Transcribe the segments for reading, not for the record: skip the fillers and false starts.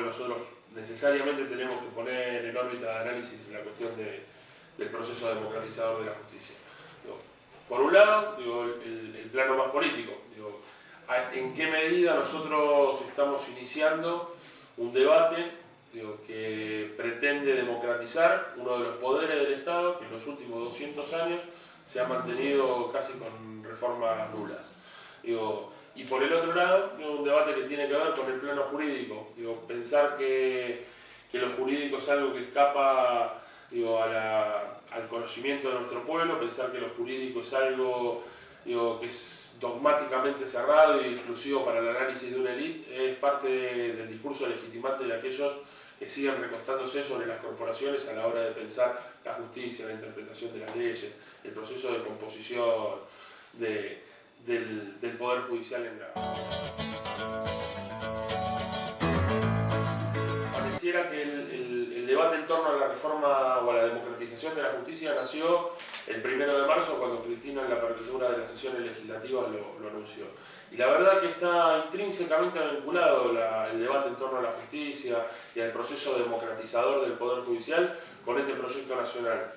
cual nosotros necesariamente tenemos que poner en órbita de análisis la cuestión del proceso democratizador de la justicia. Digo, por un lado, digo, el plano más político. Digo, ¿en qué medida nosotros estamos iniciando un debate, digo, que pretende democratizar uno de los poderes del Estado que en los últimos 200 años se ha mantenido casi con reformas nulas? Digo, y por el otro lado, un debate que tiene que ver con el plano jurídico. Digo, pensar que lo jurídico es algo que escapa, digo, al conocimiento de nuestro pueblo, pensar que lo jurídico es algo, digo, que es dogmáticamente cerrado y exclusivo para el análisis de una élite, es parte del discurso legitimante de aquellos que siguen recostándose sobre las corporaciones a la hora de pensar la justicia, la interpretación de las leyes, el proceso de composición del Poder Judicial en la... Pareciera que el debate en torno a la reforma o a la democratización de la justicia nació el 1 de marzo cuando Cristina en la apertura de las sesiones legislativas lo anunció. Y la verdad que está intrínsecamente vinculado el debate en torno a la justicia y al proceso democratizador del Poder Judicial con este proyecto nacional.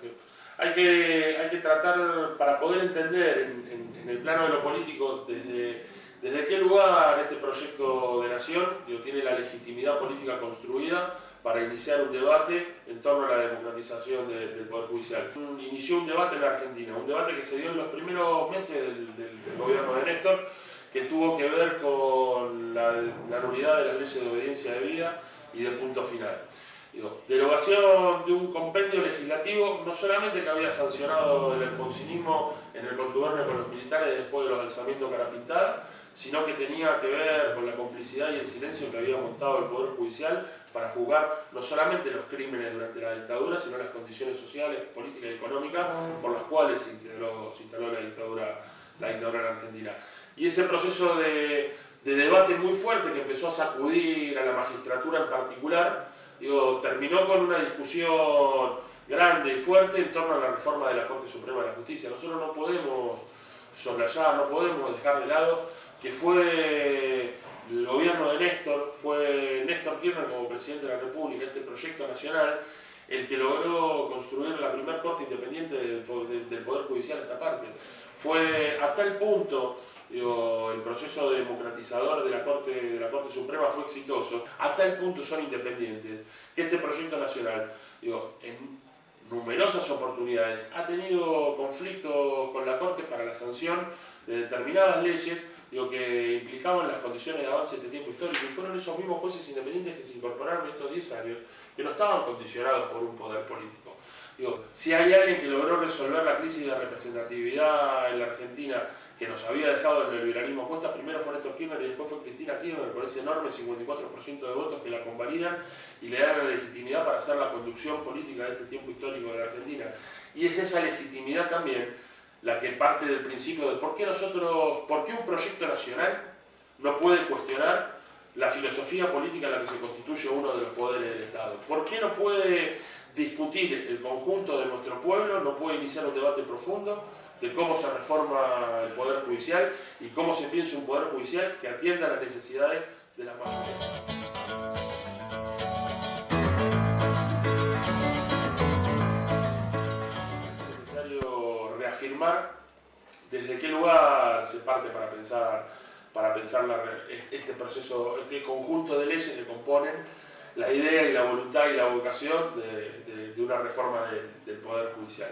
Hay que tratar, para poder entender en el plano de lo político, desde qué lugar este proyecto de nación tiene la legitimidad política construida para iniciar un debate en torno a la democratización del Poder Judicial. Inició un debate en la Argentina, un debate que se dio en los primeros meses del gobierno de Néstor, que tuvo que ver con la nulidad de las leyes de obediencia debida y de punto final. Derogación de un compendio legislativo, no solamente que había sancionado el alfonsinismo en el contubernio con los militares después de los alzamientos Cara Pintada, sino que tenía que ver con la complicidad y el silencio que había montado el Poder Judicial para juzgar no solamente los crímenes durante la dictadura, sino las condiciones sociales, políticas y económicas por las cuales se instaló la dictadura en Argentina. Y ese proceso de debate muy fuerte que empezó a sacudir a la magistratura en particular, terminó con una discusión grande y fuerte en torno a la reforma de la Corte Suprema de la Justicia. Nosotros no podemos soslayar, no podemos dejar de lado que fue el gobierno de Néstor, fue Néstor Kirchner como presidente de la República, este proyecto nacional, el que logró construir la primera Corte Independiente del Poder Judicial en esta parte. Fue a tal punto el proceso democratizador de la Corte Suprema fue exitoso, a tal punto son independientes, que este proyecto nacional, en numerosas oportunidades, ha tenido conflictos con la Corte para la sanción de determinadas leyes que implicaban las condiciones de avance de este tiempo histórico, y fueron esos mismos jueces independientes que se incorporaron en estos 10 años, que no estaban condicionados por un poder político. Si hay alguien que logró resolver la crisis de representatividad en la Argentina que nos había dejado el neoliberalismo a cuestas, primero fue Néstor Kirchner y después fue Cristina Kirchner, con ese enorme 54% de votos que la convalidan y le dan la legitimidad para hacer la conducción política de este tiempo histórico de la Argentina. Y es esa legitimidad también la que parte del principio de por qué un proyecto nacional no puede cuestionar la filosofía política en la que se constituye uno de los poderes del Estado. ¿Por qué no puede discutir el conjunto de nuestro pueblo, no puede iniciar un debate profundo de cómo se reforma el Poder Judicial y cómo se piensa un Poder Judicial que atienda las necesidades de las mayorías? Es necesario reafirmar desde qué lugar se parte para pensar este proceso, este conjunto de leyes que componen la idea y la voluntad y la vocación de una reforma del Poder Judicial.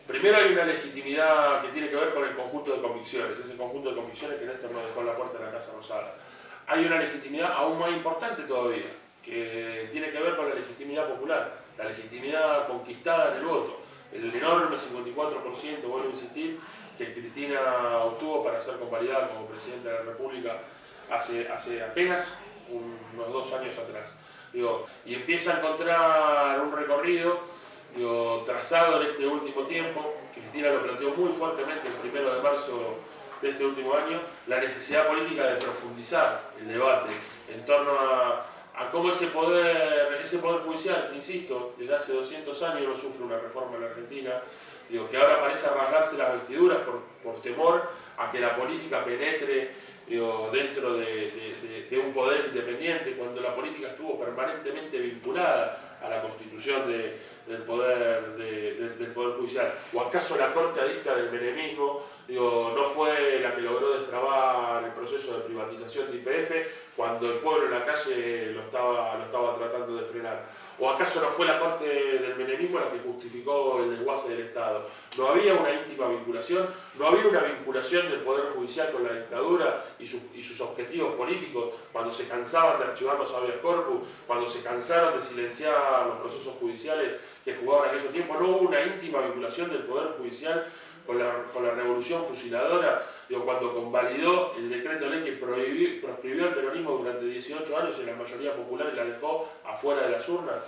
Primero hay una legitimidad que tiene que ver con el conjunto de convicciones, ese conjunto de convicciones que Néstor nos dejó en la puerta de la Casa Rosada. Hay una legitimidad aún más importante todavía, que tiene que ver con la legitimidad popular, la legitimidad conquistada en el voto. El enorme 54%, vuelvo a insistir, que Cristina obtuvo para ser convalidada como Presidenta de la República hace apenas unos 2 años atrás. Y empieza a encontrar un recorrido trazado en este último tiempo. Cristina lo planteó muy fuertemente el 1 de marzo de este último año, la necesidad política de profundizar el debate en torno a cómo ese poder judicial, que insisto, desde hace 200 años no sufre una reforma en la Argentina, que ahora parece rasgarse las vestiduras por temor a que la política penetre dentro de un poder independiente, cuando la política estuvo permanentemente vinculada a la constitución del poder judicial? ¿O acaso la corte adicta del menemismo no fue la que logró destrabar el proceso de privatización de YPF cuando el pueblo en la calle lo estaba tratando de frenar? ¿O acaso no fue la corte del menemismo la que justificó el desguace del Estado? ¿No había una íntima vinculación? ¿No había una vinculación del Poder Judicial con la dictadura y sus objetivos políticos cuando se cansaban de archivar los habeas corpus, cuando se cansaron de silenciar los procesos judiciales que jugaban en aquellos tiempos? ¿No hubo una íntima vinculación del Poder Judicial con la revolución fusiladora, cuando convalidó el decreto de ley que proscribió el peronismo durante 18 años y la mayoría popular la dejó afuera de las urnas?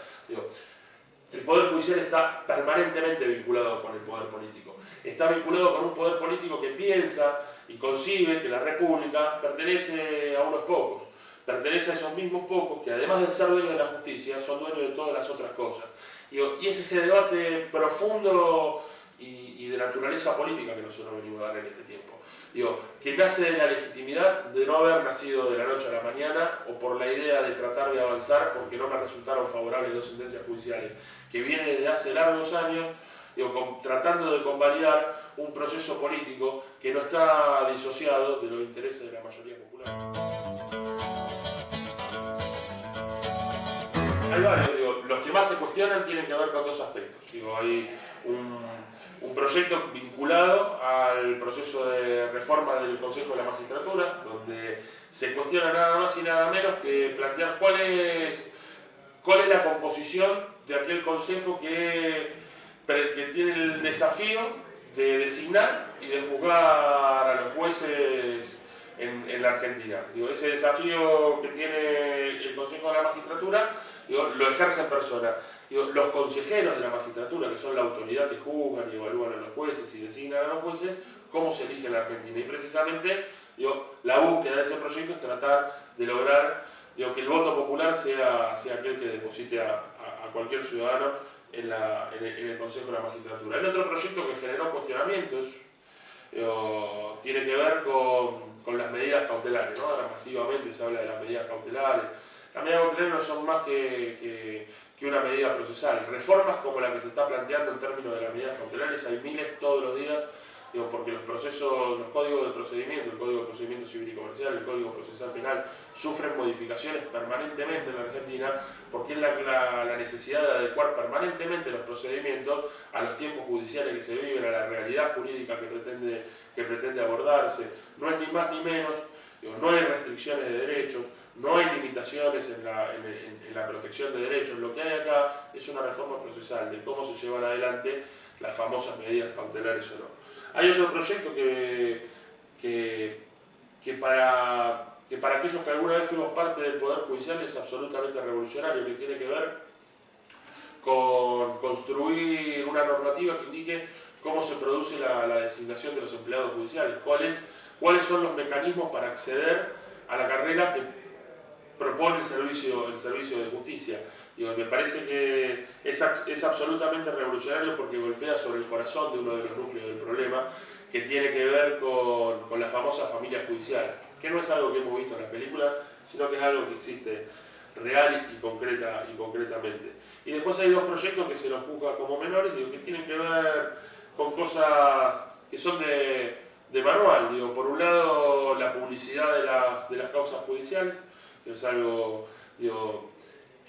El Poder Judicial está permanentemente vinculado con el poder político. Está vinculado con un poder político que piensa y concibe que la República pertenece a unos pocos. Pertenece a esos mismos pocos que, además de ser dueños de la justicia, son dueños de todas las otras cosas. Y es ese debate profundo y de naturaleza política que nosotros venimos a dar en este tiempo. Que nace de la legitimidad de no haber nacido de la noche a la mañana o por la idea de tratar de avanzar porque no me resultaron favorables dos sentencias judiciales, que viene desde hace largos años tratando de convalidar un proceso político que no está disociado de los intereses de la mayoría popular. Hay varios, los que más se cuestionan tienen que ver con dos aspectos. Hay un proyecto vinculado al proceso de reforma del Consejo de la Magistratura, donde se cuestiona nada más y nada menos que plantear cuál es la composición de aquel Consejo que tiene el desafío de designar y de juzgar a los jueces en la Argentina. Ese desafío que tiene el Consejo de la Magistratura lo ejerce en persona. Los consejeros de la magistratura, que son la autoridad que juzgan y evalúan a los jueces y designan a los jueces, cómo se elige en la Argentina. Y precisamente la búsqueda de ese proyecto es tratar de lograr que el voto popular sea aquel que deposite a cualquier ciudadano en el Consejo de la Magistratura. El otro proyecto que generó cuestionamientos tiene que ver con las medidas cautelares, ¿no? Ahora masivamente se habla de las medidas cautelares. Las medidas cautelares no son más que una medida procesal. Reformas como la que se está planteando en términos de las medidas cautelares hay miles todos los días, porque los códigos de procedimiento, el Código de Procedimiento Civil y Comercial, el Código Procesal Penal, sufren modificaciones permanentemente en la Argentina, porque es la necesidad de adecuar permanentemente los procedimientos a los tiempos judiciales que se viven, a la realidad jurídica que pretende abordarse. No es ni más ni menos, no hay restricciones de derechos, no hay limitaciones en la protección de derechos. Lo que hay acá es una reforma procesal de cómo se llevan adelante las famosas medidas cautelares o no. Hay otro proyecto que para aquellos que alguna vez fuimos parte del Poder Judicial es absolutamente revolucionario, que tiene que ver con construir una normativa que indique cómo se produce la designación de los empleados judiciales, cuáles son los mecanismos para acceder a la carrera que propone el servicio de justicia. Me parece que es absolutamente revolucionario porque golpea sobre el corazón de uno de los núcleos del problema, que tiene que ver con la famosa familia judicial, que no es algo que hemos visto en las películas, sino que es algo que existe real y concretamente. Y después hay dos proyectos que se los juzga como menores, que tienen que ver con cosas que son de manual. Por un lado, la publicidad de las causas judiciales, que es algo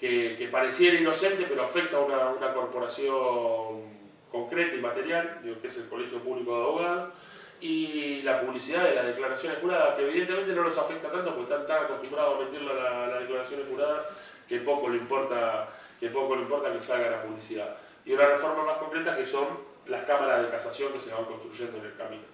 que pareciera inocente, pero afecta a una corporación concreta y material, que es el Colegio Público de Abogados, y la publicidad de las declaraciones juradas, que evidentemente no los afecta tanto porque están tan acostumbrados a meterlo a las declaraciones juradas que poco le importa que salga la publicidad. Y una reforma más concreta que son las cámaras de casación que se van construyendo en el camino.